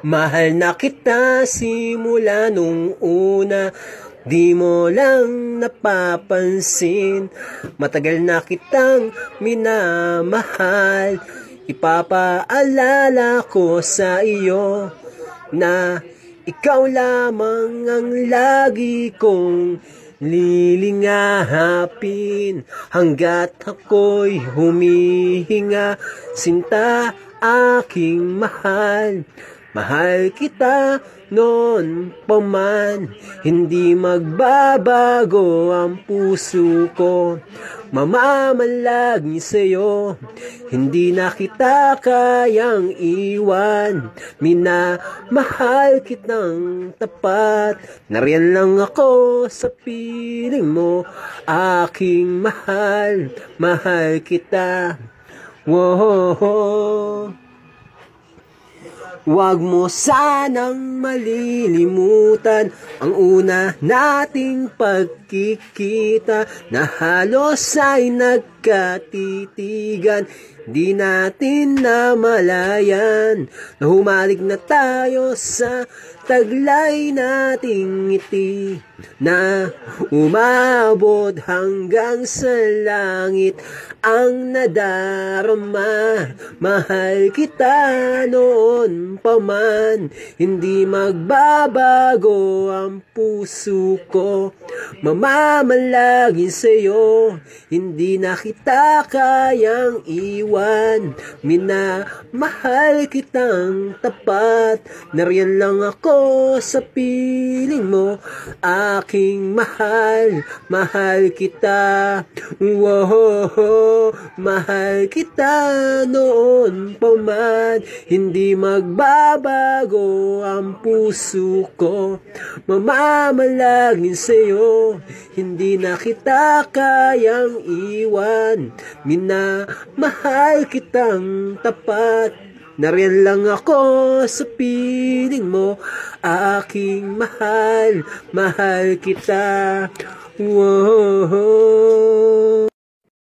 Mahal na kita simula nung una, di mo lang napapansin. Matagal na kitang minamahal, ipapaalala ko sa iyo na ikaw lamang ang lagi kong lilingapin hanggat ako'y humihinga. Sinta, aking mahal, mahal kita noon pa man, hindi magbabago ang puso ko. Mamamalagi sa'yo, hindi na kita kayang iwan. Minamahal kitang tapat, nariyan lang ako sa piling mo. Aking mahal, mahal kita. Wow. Huwag mo sanang malilimutan ang una nating pagkikita na halos ay nagkatitigan. Di natin namalayan na humalik na tayo sa taglay nating ngiti na umabot hanggang sa langit ang nadarama. Mahal kita noon pa man, hindi magbabago ang puso ko. Mamamalagi sa'yo, hindi na kita kayang iwan. Minamahal kitang tapat, nariyan lang ako sa piling mo. Aking mahal, mahal kita. Wow, mahal kita noon pa man, hindi magbabago ang puso ko. Mamamalagin sa'yo, hindi na kita kayang iwan. Minamahal kitang tapat, nariyan lang ako sa piling mo. Aking mahal, mahal kita. Wow.